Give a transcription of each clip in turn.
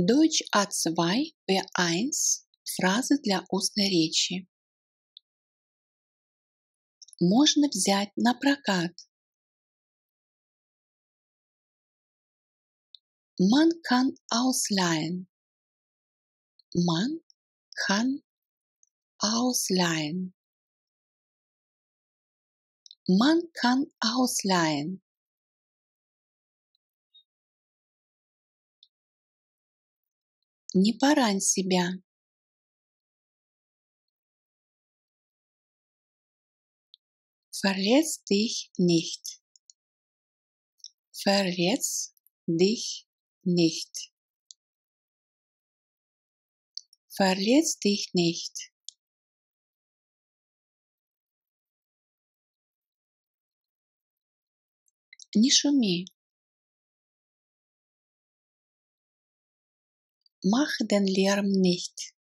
Deutsch A2 B1 фразы для устной речи. Можно взять на прокат. Man kann ausleihen. Man kann ausleihen. Man kann ausleihen. Не порань себя. Verletz dich nicht. Verletz dich nicht. Verletz dich nicht. Не шуми. Mach den Lärm nicht.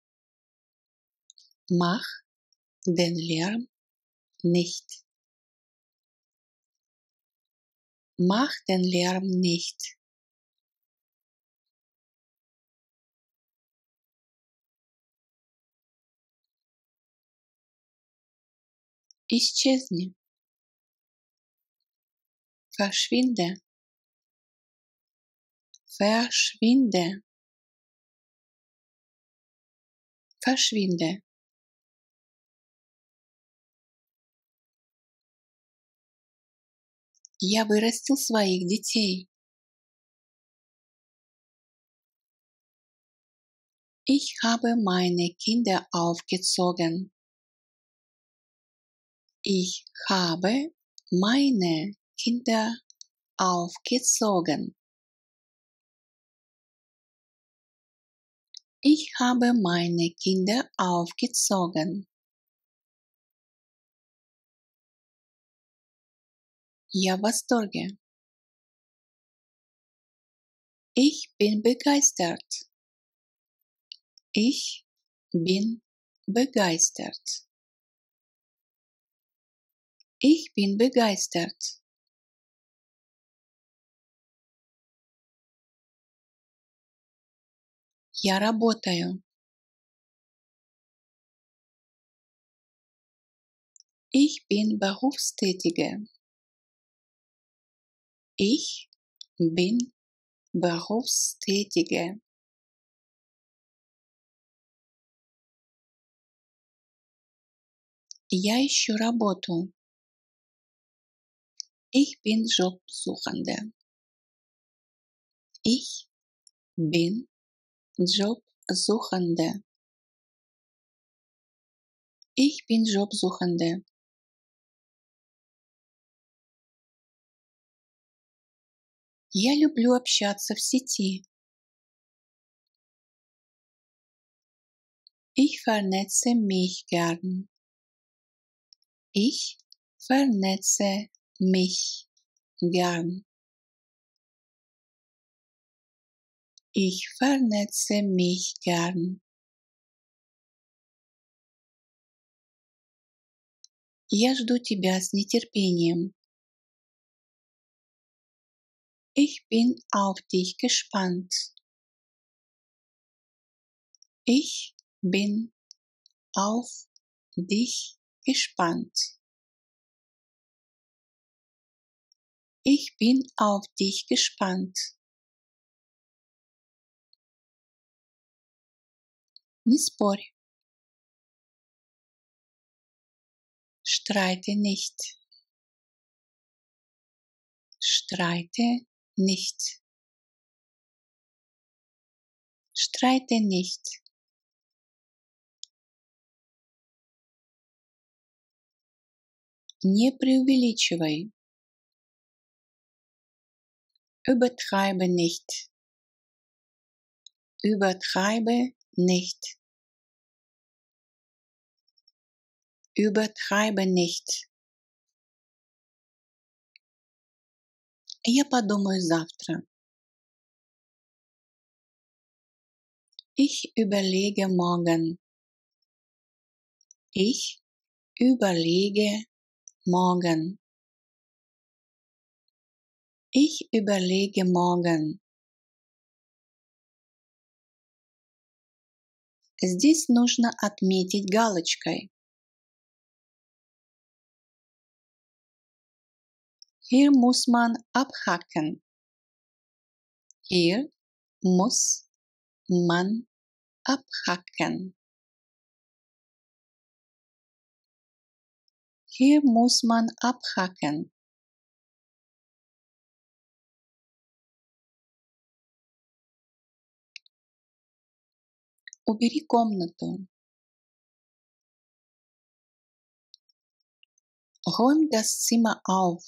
Mach den Lärm nicht. Mach den Lärm nicht. Исчезни. Verschwinde. Verschwinde. Verschwinde. Я вырастил своих детей. Ich habe meine Kinder aufgezogen. Ich habe meine Kinder aufgezogen. Ich habe meine Kinder aufgezogen. Я в восторге. Ich bin begeistert. Ich bin begeistert. Ich bin begeistert. Я работаю. Ich bin Berufstätige. Ich bin Berufstätige. Я ищу работу. Ich bin Jobsuchende. Ich bin Jobsuchende. Ich bin Jobsuchende. Я люблю общаться в сети. Ich vernetze mich gern. Ich vernetze mich gern. Ich vernetze mich gern. Я жду тебя с нетерпением. Ich bin auf dich gespannt. Ich bin auf dich gespannt. Ich bin auf dich gespannt. Не спорь. Streite nicht. Streite nicht. Streite nicht. Не преувеличивай. Übertreibe nicht. Übertreibe nicht. Übertreibe nicht. Я подумаю завтра. Ich überlege morgen. Ich überlege morgen. Ich überlege morgen. Здесь нужно отметить галочкой. Hier muss man abhaken. Hier muss man abhaken. Hier muss man abhaken. Убери комнату. Räum das Zimmer auf.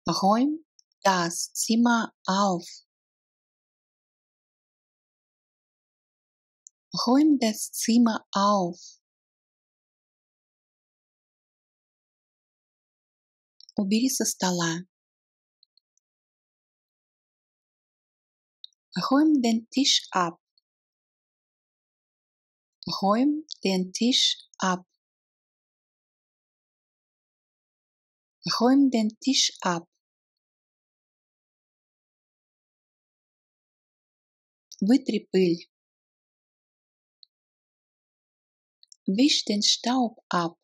Räum das Zimmer auf. Räum das Zimmer auf. Убери со стола. Räum den Tisch ab. Räum den Tisch ab. Räum den Tisch ab. Вытри пыль. Wisch den Staub ab.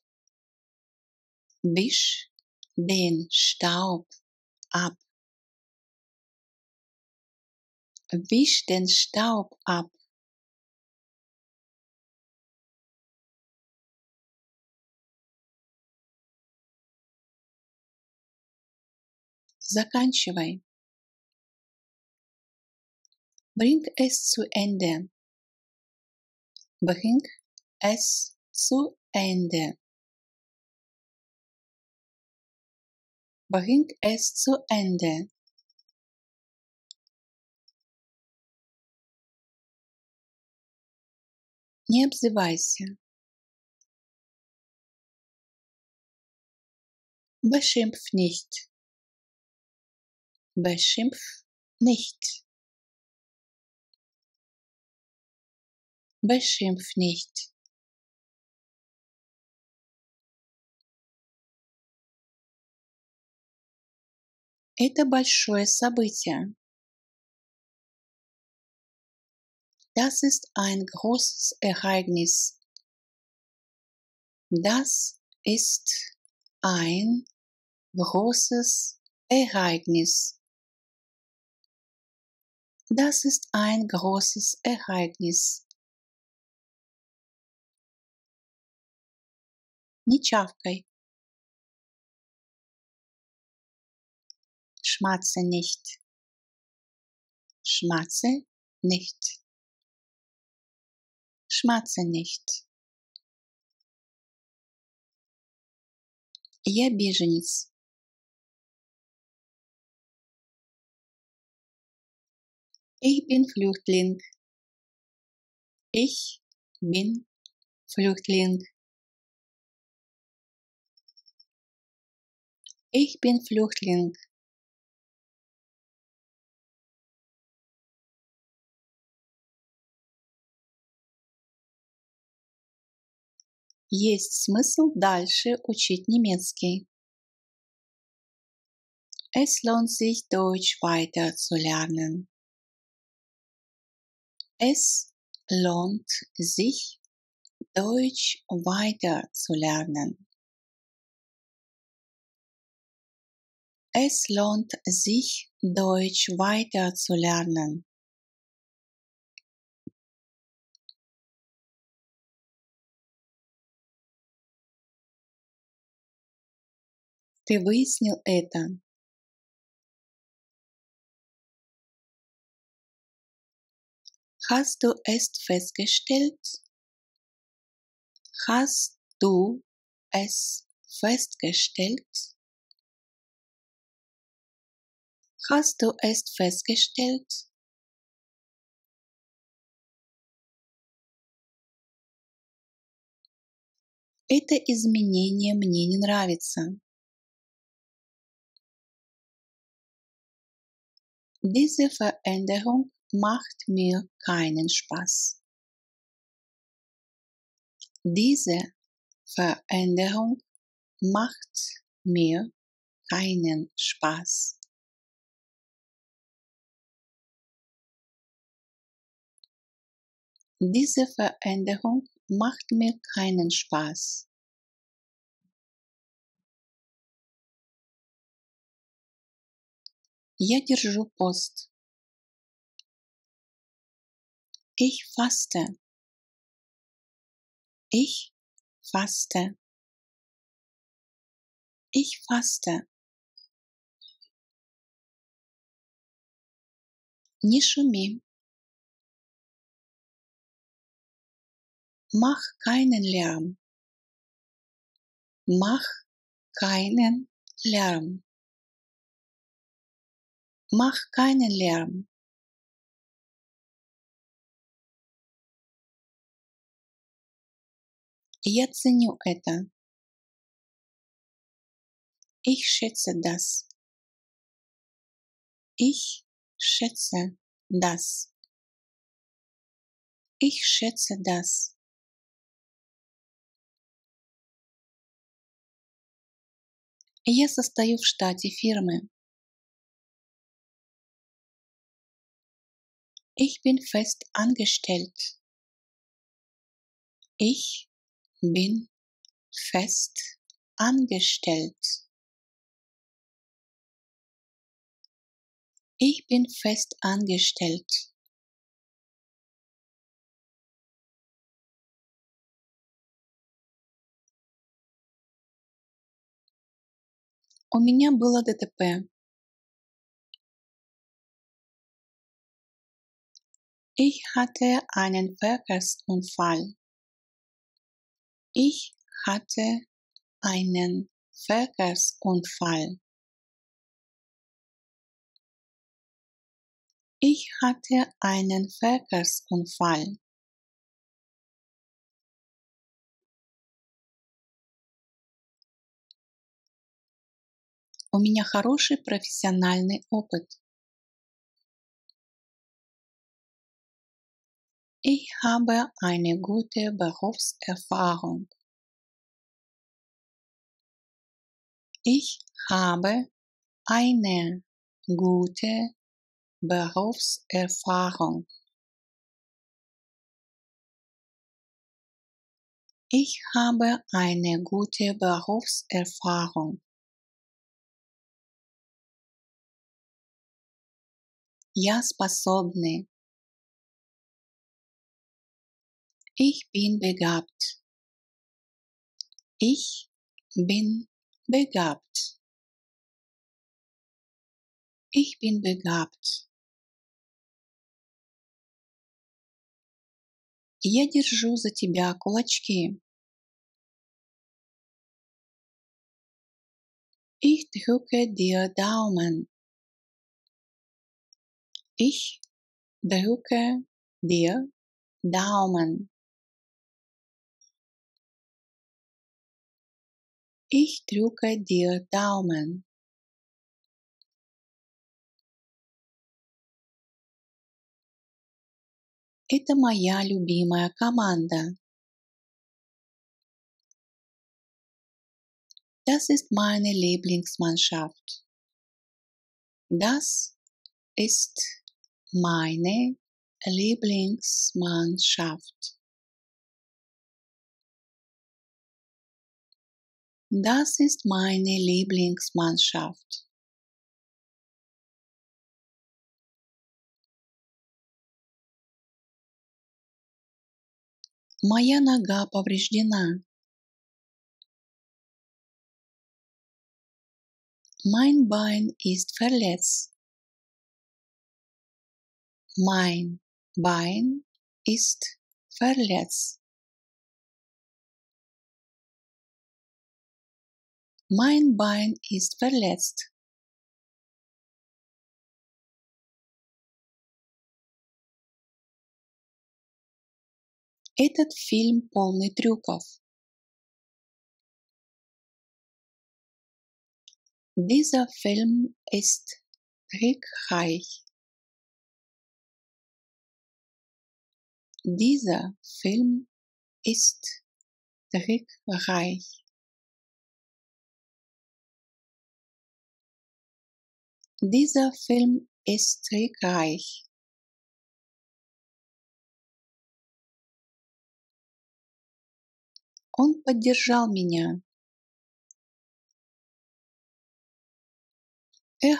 Wisch den Staub ab. Wisch den Staub ab. Заканчивай. Bring es zu Ende. Bring es zu Ende. Bring es zu Ende. Не обзывайся. Beschimpf nicht. Beschimpf nicht. Beschimpf nicht. Это большое событие. Das ist ein großes Ereignis. Das ist ein großes Ereignis. Das ist ein großes Ereignis. Не чавкай. Schmatze nicht. Schmatze nicht. Schmatze nicht. Я беженец. Ich bin Flüchtling. Ich bin Flüchtling. Ich bin Flüchtling. Есть смысл дальше учить немецкий. Es lohnt sich, Deutsch weiter zu lernen. Es lohnt sich, Deutsch weiter zu lernen. Es lohnt sich, Deutsch weiter zu lernen. Ты выяснил это? Hast du es festgestellt? Hast du es festgestellt? Hast du es festgestellt? Это изменение мне не нравится. Diese Veränderung macht mir keinen Spaß. Diese Veränderung macht mir keinen Spaß. Diese Veränderung macht mir keinen Spaß. Я держу пост. Ich faste. Ich faste. Ich faste. Не шуми. Mach keinen Lärm. Mach keinen Lärm. Mach keinen Lärm. Я ценю это. Ich schätze das. Ich schätze das. Ich schätze das. Я состою в штате фирмы. Ich bin fest angestellt. Ich bin fest angestellt. Ich bin fest angestellt. У меня было ДТП. Ich hatte einen Verkehrsunfall. Ich hatte einen Verkehrsunfall. Ich hatte einen Verkehrsunfall. У меня хороший профессиональный опыт. Ich habe eine gute Berufserfahrung. Ich habe eine gute Berufserfahrung. Ich habe eine gute Berufserfahrung. Я способный. Ich bin begabt. Ich bin begabt. Ich bin begabt. Я держу за тебя кулачки. Ich drücke dir Daumen. Ich drücke dir Daumen. Ich drücke dir Daumen. Это моя любимая команда. Das ist meine Lieblingsmannschaft. Das ist meine Lieblingsmannschaft. Das ist meine Lieblingsmannschaft. Моя нога повреждена. Mein Bein ist verletzt. Mein Bein ist verletzt. Mein Bein ist verletzt. Этот фильм полный трюков. Dieser Film ist trickreich. Dieser Film ist trickreich. Dieser Film ist trickreich. Он поддержал меня.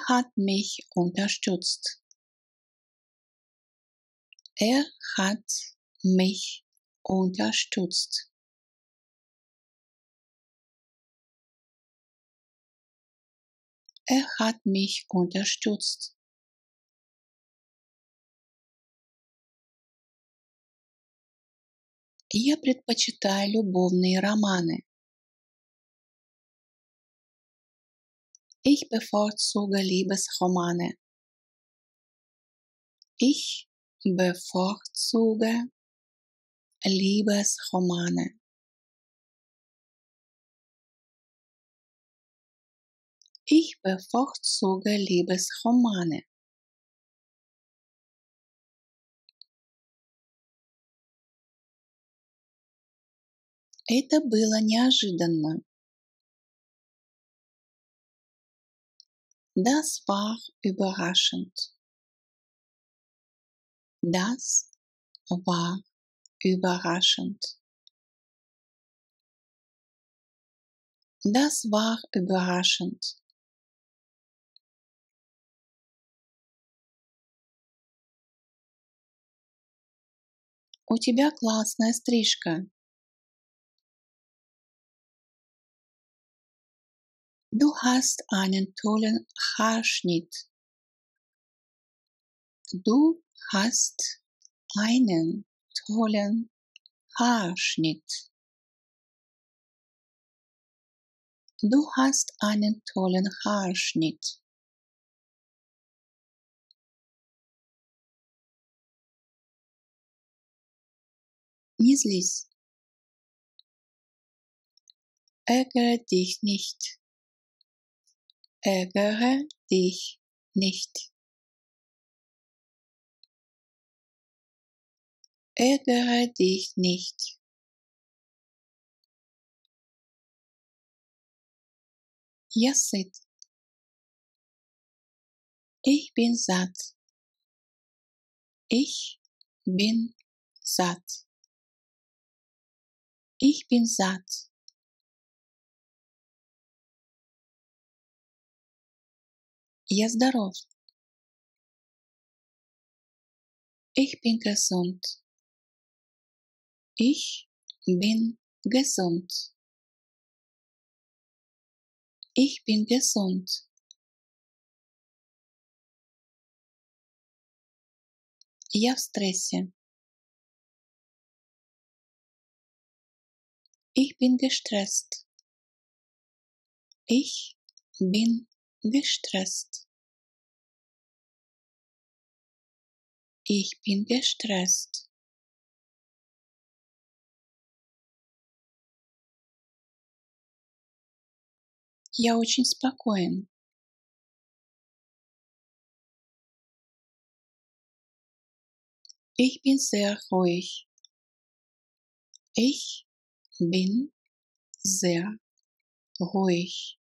Hat mich unterstützt. Hat mich unterstützt. Hat mich unterstützt. Я предпочитаю любовные романы. Ich bevorzuge Liebesromane. Ich bevorzuge Liebesromane. Ich bevorzuge Liebesromane. Это было неожиданно. Das war überraschend. Das war überraschend. Das war überraschend. У тебя классная стрижка. Du hast einen tollen Haarschnitt. Du hast einen tollen Haarschnitt. Du hast einen tollen Haarschnitt. Не злись. Ärgere dich nicht. Ärgere dich nicht. Ärgere dich nicht. Я сыт. Ich bin satt. Ich bin satt. Ich bin satt. Я здоров. Ich bin gesund. Ich bin gesund. Ich bin gesund. Я в стрессе. Ich bin gestresst. Ich bin gestresst. Ich bin gestresst. Я очень спокоен. Ich bin sehr ruhig. Ich bin sehr ruhig.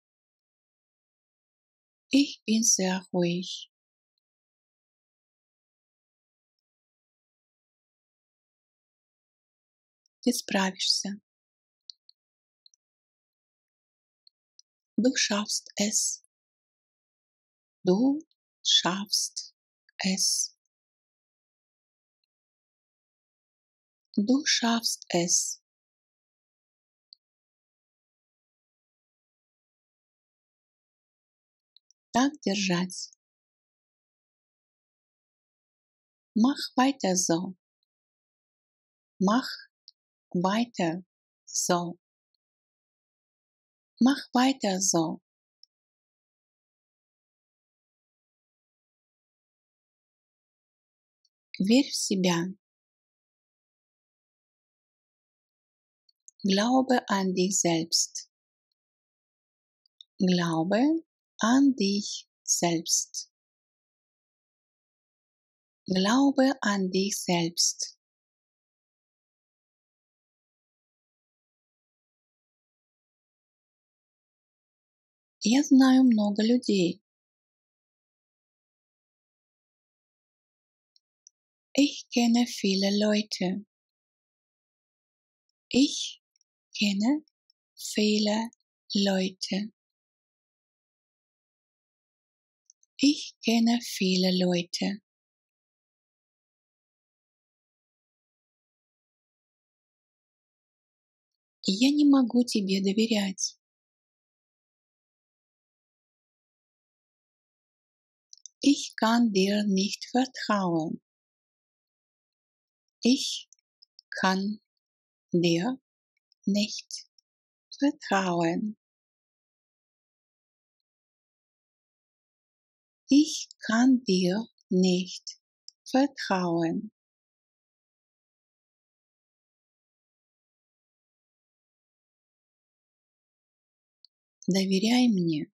Ich bin sehr ruhig. Ты справишься. Du schaffst es. Du schaffst es. Du schaffst es. Так держать. Mach weiter so. Mach weiter so. Mach weiter so. Верь в себя. Glaube an dich selbst. Glaube an dich selbst. Glaube an dich selbst. Я знаю много людей. Ich kenne viele Leute. Ich kenne viele Leute. Ich kenne viele Leute. Я не могу тебе доверять. Ich kann dir nicht vertrauen. Ich kann dir nicht vertrauen. Ich kann dir nicht vertrauen. Доверяй мне.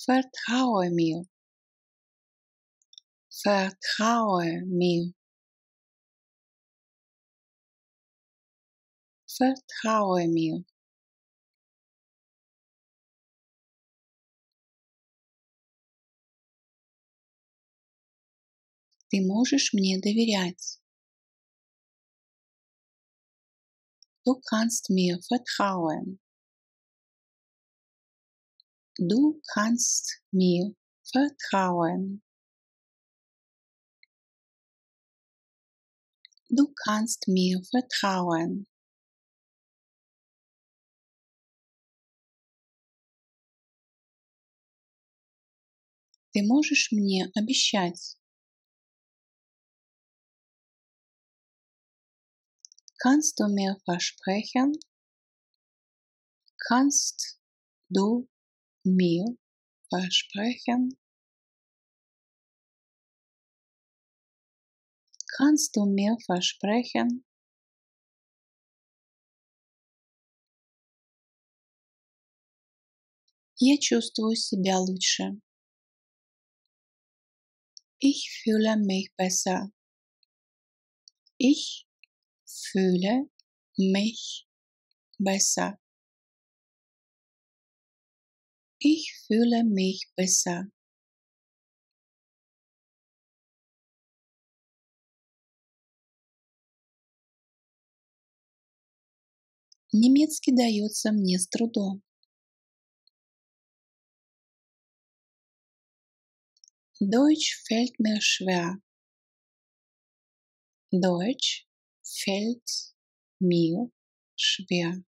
Vertraue mir. Vertraue mir. Vertraue mir. Ты можешь мне доверять. Du kannst mir vertrauen. Du kannst mir vertrauen. Du kannst mir vertrauen. Ты можешь мне обещать. Kannst du mir versprechen? Kannst du mir versprechen? Kannst du mir versprechen? Я чувствую себя лучше. Ich fühle mich besser. Ich fühle mich besser. Ich fühle mich besser. Немецкий дается мне с трудом. Deutsch fällt mir schwer. Deutsch fällt mir schwer.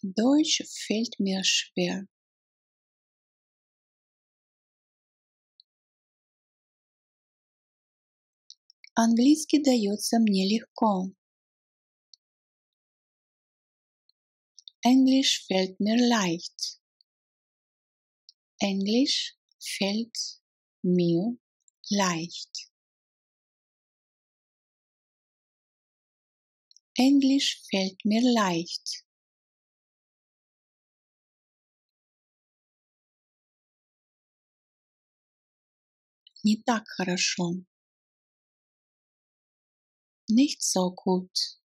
Deutsch fällt mir schwer. Английский дается мне легко. Englisch fällt mir leicht. Englisch fällt mir leicht. Englisch fällt mir leicht. Не так хорошо. Nicht so gut.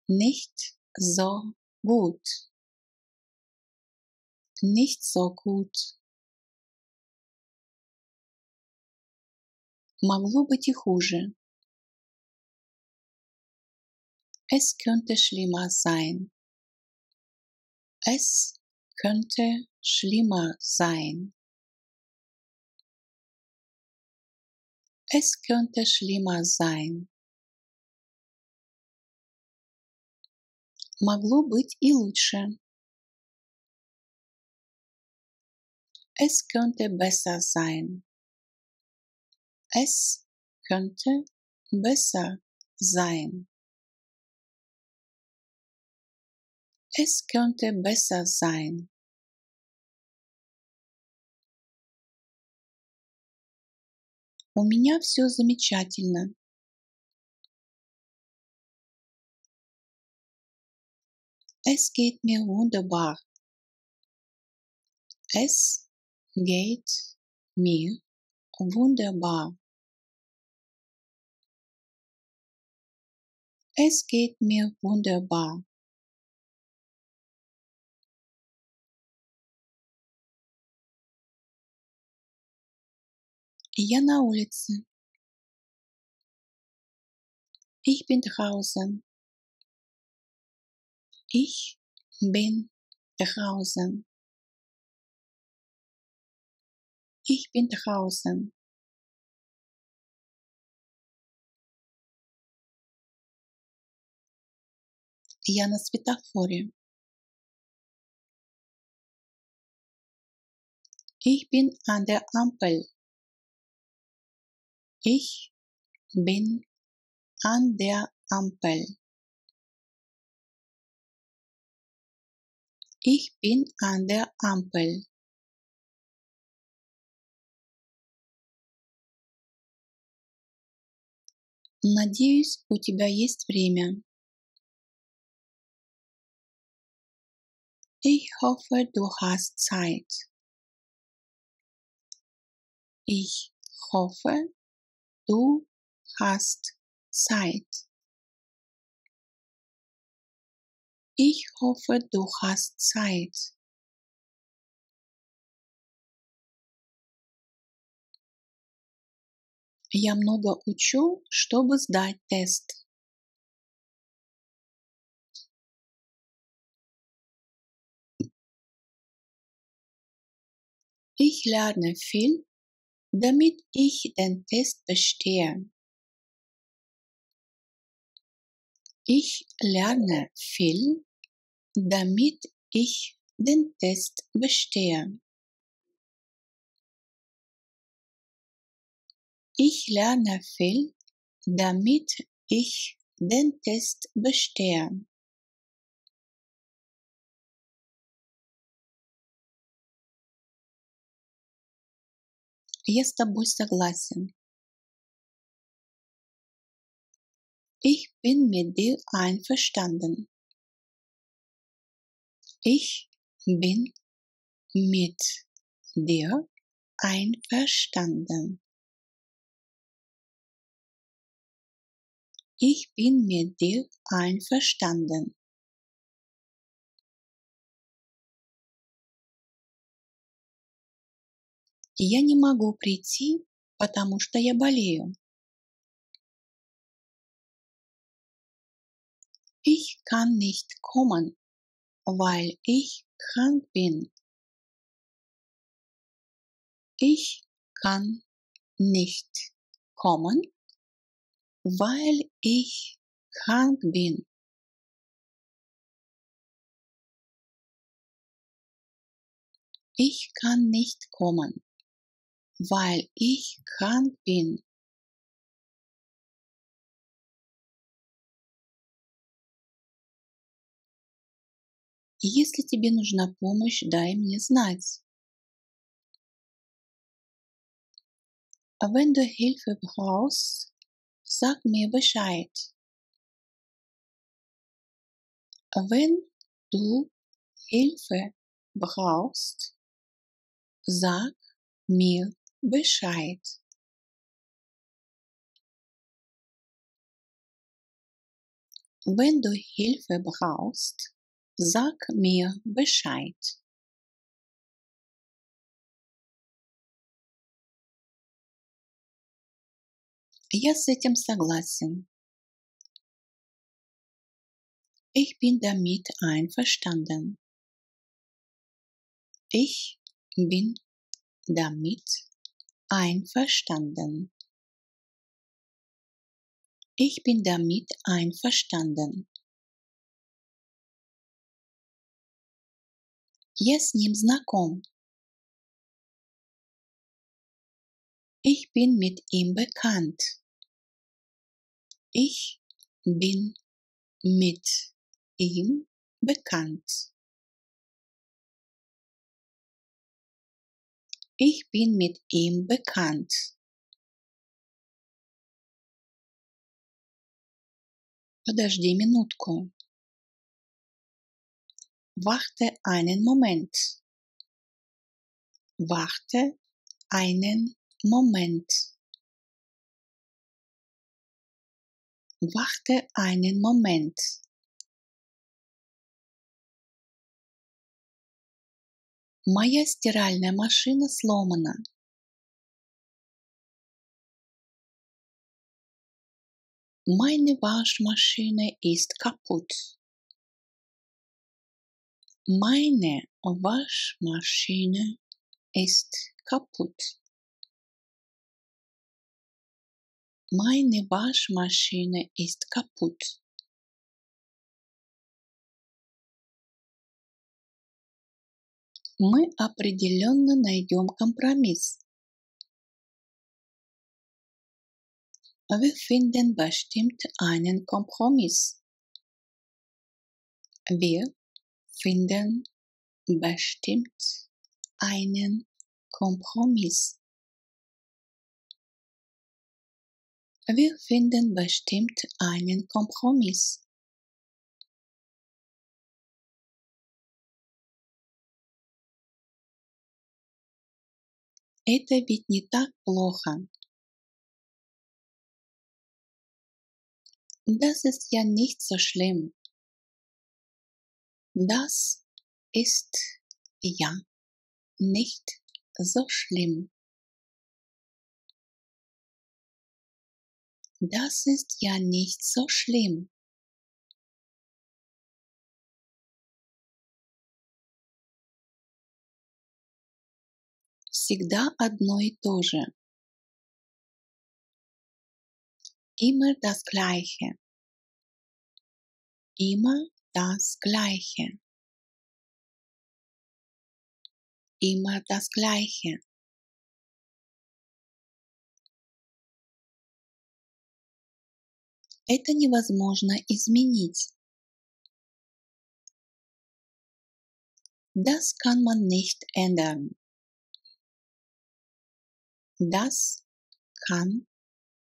Nicht so gut. Nicht so gut. Могло быть и хуже. Es könnte schlimmer sein. Es könnte schlimmer sein. Es könnte schlimmer sein. Могло быть и лучше. Es könnte besser sein. Es könnte besser sein. Es könnte besser sein. У меня все замечательно. Es geht mir wunderbar. Es geht mir wunderbar. Es geht mir wunderbar. Я на улице. Ich bin draußen. Ich bin draußen. Ich bin draußen. Я на светофоре. Ich bin an der Ampel. Ich bin an der Ampel. Ich bin an der Ampel. Надеюсь, у тебя есть время. Ich hoffe, du hast Zeit. Ich hoffe, du hast Zeit. Ich hoffe, du hast Zeit. Я много учу, чтобы сдать тест. Ich lerne viel, damit ich den Test bestehe. Ich lerne viel, damit ich den Test bestehe. Ich lerne viel, damit ich den Test bestehe. Я с тобой согласен. Ich bin mit dir einverstanden. Ich bin mit dir einverstanden. Ich bin mit dir einverstanden. Я не могу прийти, потому что я болею. Ich kann nicht kommen, weil ich krank bin. Ich kann nicht kommen, weil ich krank bin. Ich kann nicht kommen, weil ich krank bin. Если тебе нужна помощь, дай мне знать. Wenn du Hilfe brauchst, sag mir Bescheid. Wenn du Hilfe brauchst, sag mir Bescheid. Wenn du Hilfe brauchst, sag mir Bescheid. Я с этим согласен. Ich bin damit einverstanden. Ich bin damit einverstanden. Ich bin damit einverstanden. Я с ним знаком. Ich bin mit ihm bekannt. Ich bin mit ihm bekannt. Ich bin mit ihm bekannt. Подожди минутку. Warte einen Moment. Warte einen Moment. Warte einen Moment. Моя стиральная машина сломана. Meine Waschmaschine ist kaputt. Meine Waschmaschine ist kaputt. Meine Waschmaschine ist kaputt. Мы определенно найдем компромисс. Wir finden bestimmt einen Kompromiss. Wir finden bestimmt einen Kompromiss. Wir finden bestimmt einen Kompromiss. Это ведь не так плохо. Das ist ja nicht so schlimm. Das ist ja nicht so schlimm. Das ist ja nicht so schlimm. Всегда одно и то же. Immer das Gleiche. Immer das Gleiche. Immer das Gleiche. Это невозможно изменить. Das kann man nicht ändern. Das kann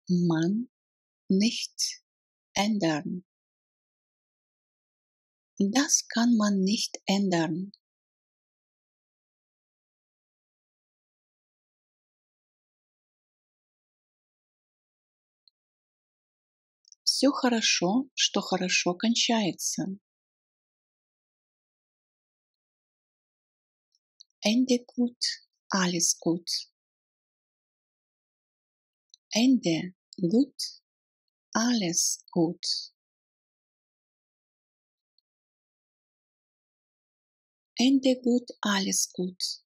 man nicht ändern. Das kann man nicht ändern. Все хорошо, что хорошо кончается. Ende gut, alles gut. Ende gut, alles gut. Ende gut, alles gut.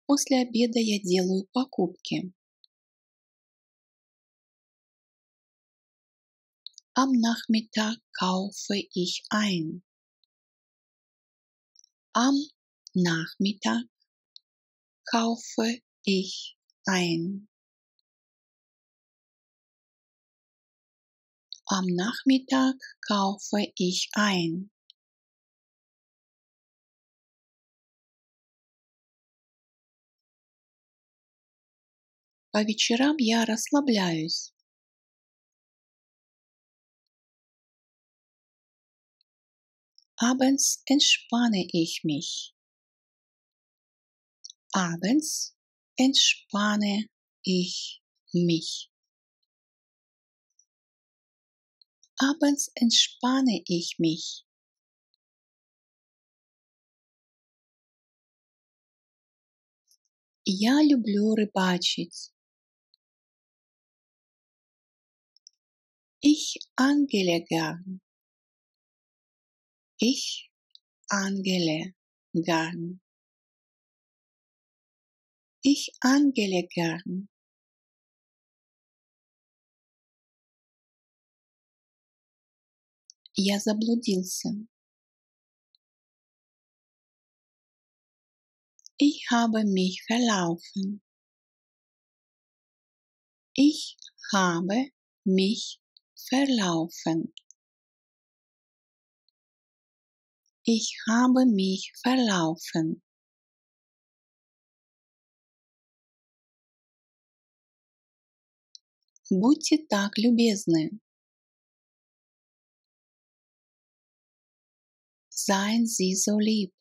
После обеда я делаю покупки. Am Nachmittag kaufe ich ein. Am Nachmittag kaufe ich ein. Am Nachmittag kaufe ich ein. По вечерам я расслабляюсь. Abends entspanne ich mich. Abends entspanne ich mich. Abends entspanne ich mich. Я люблю рыбачить. Ich angele gern. Ich angele gern. Ich angele gern. Я заблудился. Ich habe mich verlaufen. Ich habe mich verlaufen. Ich habe mich verlaufen. Будьте так любезны. Seien Sie so lieb.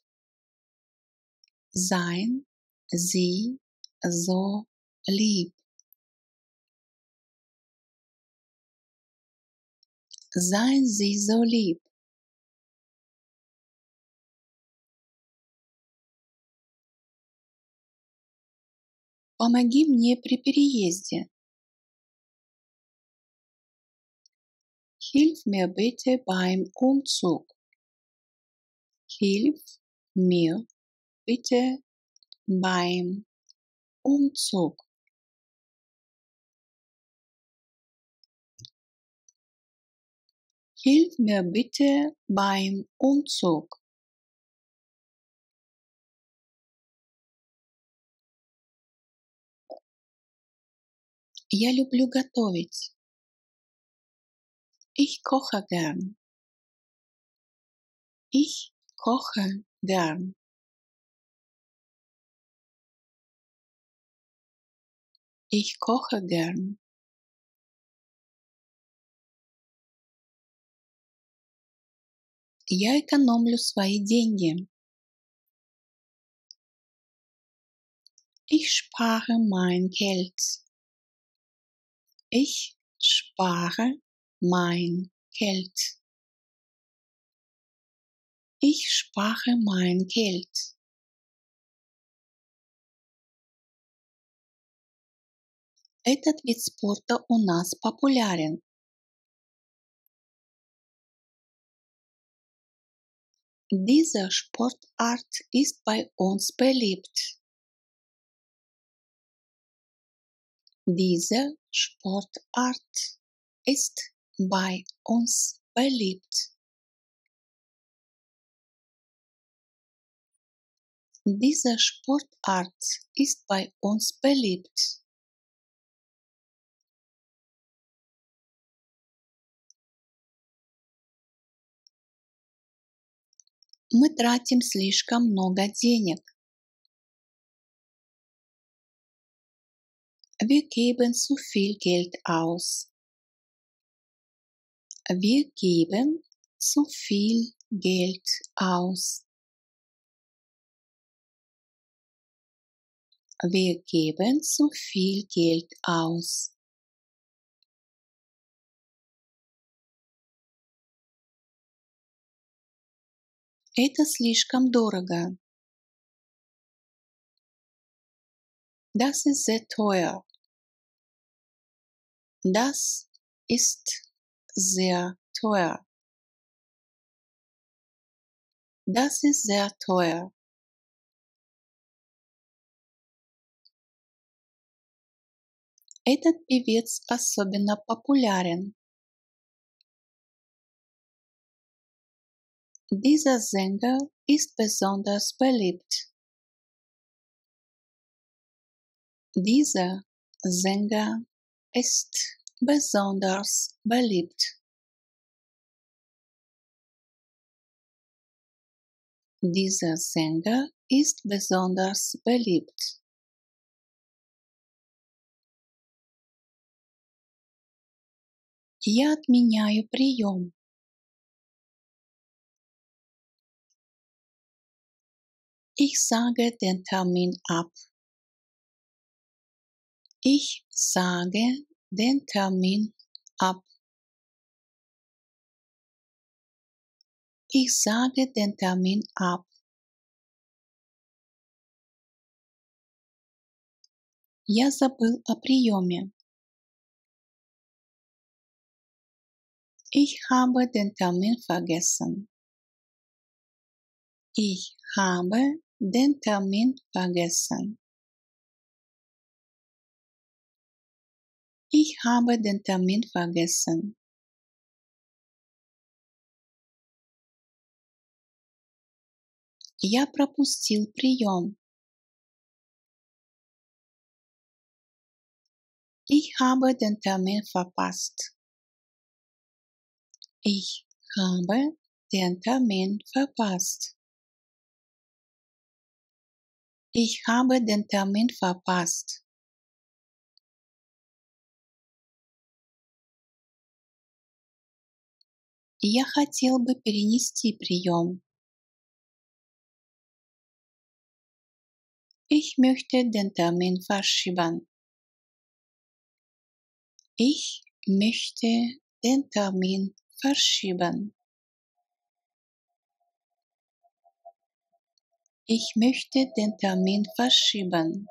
Seien Sie so lieb. Seien Sie so lieb. Помоги мне при переезде. Hilf mir bitte beim Umzug. Hilf mir bitte beim Umzug. Hilf mir bitte beim Umzug. Я люблю готовить. Ich koche gern. Ich koche gern. Ich koche gern. Я экономлю свои деньги. Ich spare mein Geld. Ich spare mein Geld. Ich spare mein Geld. Этот вид спорта у нас популярен. Diese Sportart ist bei uns beliebt. Diese Sportart ist bei uns beliebt. Diese Sportart ist bei uns beliebt. Мы тратим слишком много денег. Wir geben zu viel Geld aus. Wir geben zu viel Geld aus. Wir geben zu viel Geld aus. Это слишком дорого. Das ist sehr teuer. Das ist sehr teuer. Das ist sehr teuer. Этот певец особенно популярен. Dieser Sänger ist besonders beliebt. Dieser Sänger ist besonders beliebt. Dieser Sänger ist besonders beliebt. Я отменяю прием. Ich sage den Termin ab. Ich sage den Termin ab. Ich sage den Termin ab. Я забыл о приеме. Ich habe den Termin vergessen. Ich habe den Termin vergessen. Ich habe den Termin vergessen. Я пропустил прием. Ich habe den Termin verpasst. Ich habe den Termin verpasst. Ich habe den Termin verpasst. Я хотел бы перенести прием. Ich möchte den Termin verschieben. Ich möchte den Termin verschieben. Ich möchte den Termin verschieben.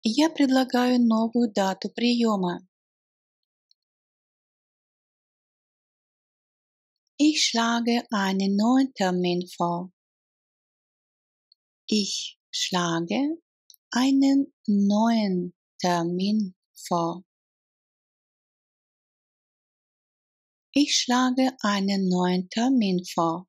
Я предлагаю новую дату приема. Ich schlage einen neuen Termin vor. Ich schlage einen neuen Termin vor. Ich schlage einen neuen Termin vor.